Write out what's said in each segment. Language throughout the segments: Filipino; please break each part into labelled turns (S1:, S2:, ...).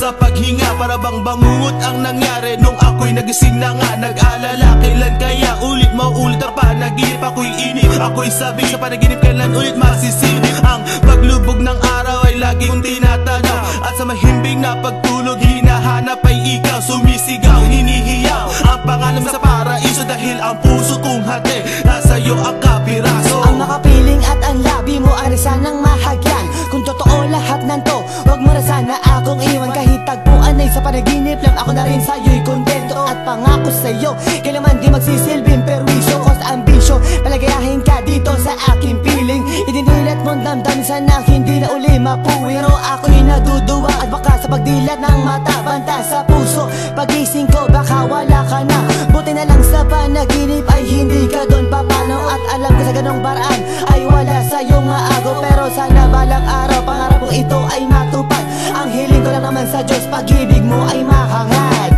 S1: sa paghinga, para bang bangungot ang nangyari nung ako'y nagising na nga. Nag-alala, kailan kaya ulit maulit ang panaginip? Ako'y inip, ako'y sabi sa panaginip, kailan ulit masisilip? Ang paglubog ng araw ay lagi kong tinatanaw, at sa mahimbing na pagtulog hinahanap ay ikaw. Sumisigaw, hinihiyaw ang pangalan mo sa paraiso, dahil ang puso kong hati nasa'yo ang kapiraso.
S2: Ang makapiling at ang labi mo ay sanang mahagyan. Kung totoo lahat nanto, wag mo na sana akong iwan. Kahit tagpuan ay sa panaginip lang, ako na rin sa'yo'y kontento. At pangako sa'yo, kailanman di magsisilbing perwisyo. Cause ambisyo, palagayahin ka dito sa aking piling. Idinilat mo damdamin sana hindi na uli mapuwi. Pero ako'y naduduwa at baka sa pagdilat ng mata, banta sa puso. Pagising ko baka wala ka na, buti na lang sa panaginip ay hindi ka doon papanaw. At alam ko sa ganong paraan ay wala sa'yo nga ako. Pero sana balang araw pangarap ko ito ay matupad. Ang hiling ko lang naman sa Diyos, pag-ibig mo ay mahangad.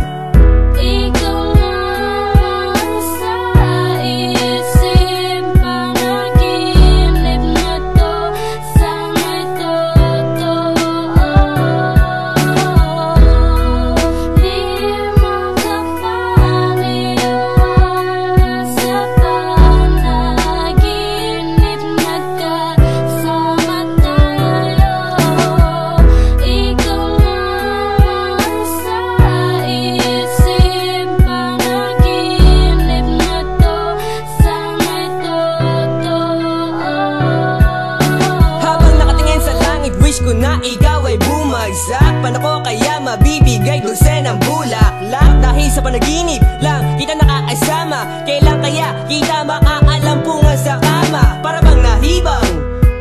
S3: Ko na ikaw ay bumagsak, paano ko kaya mabibigay dosenang bulaklak? Dahil sa panaginip lang kita nakakasama, kailan kaya kita makaalampungan sa kama? Para bang nahibang,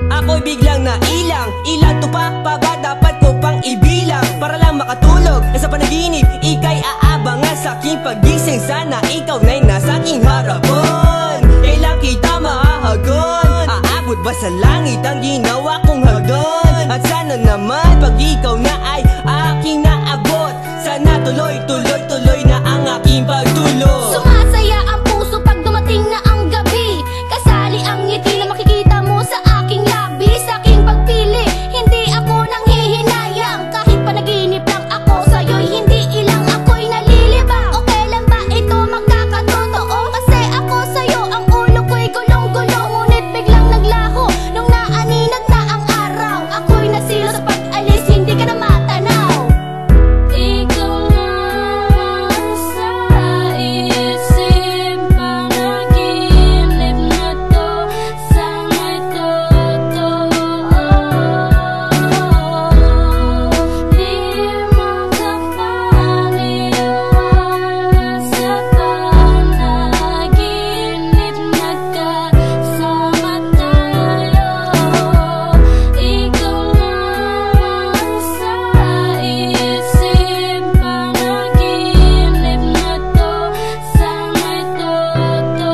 S3: ako'y biglang nailang. Ilan to pa ba dapat ko pang ibilang? Para lang makatulog sa panaginip, ika'y aabangan sa aking pagising. Sana ikaw na'y nasa aking harapon, kailan kita mahahagon? Aabot ba sa langit ang ginawa kong hagdan? At sana naman pag ikaw na ay aking naabot, sana tuloy na ang aking pagtulog.
S4: Sumasaya ang puso pag dumating na ang gabi, kasali ang ngiti na makikita mo sa aking labi. Sa aking pagpili, hindi ako nang hihinayang. Kahit panaginip lang ako sa'yo'y hindi ilang, ako'y nalilibang. O kailan ba ito magkakatotoo? Kasi ako sa'yo ang ulo ko'y gulong-gulong, ngunit biglang naglaho nung naaninag na ang araw. Ako'y nasilo sa pag-alis, hindi ka na matanaw. Ikaw lang sa isip, panaginip na to, sana'y totoo. Di makapaniwala sa panaginip, nagkasama tayo. Ikaw lang sa isip, panaginip na to, sana'y totoo.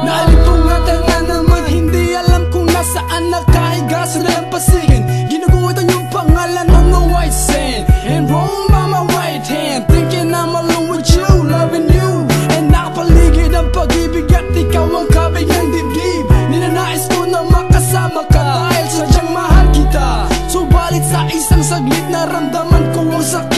S5: Naalimpungatan na naman, hindi alam kung nasaan nakahiga sa dalampasigan. Ginuguhit ang iyong pangalan on the white sand, and wrong by my right hand. Thinking I'm alone with you, loving you, and nakapaligid ang pag-ibig at ikaw ang kabigang dibdib. Ninanais ko na makasama ka dahil sadyang mahal kita. Subalit sa isang saglit naramdaman ko ang sakit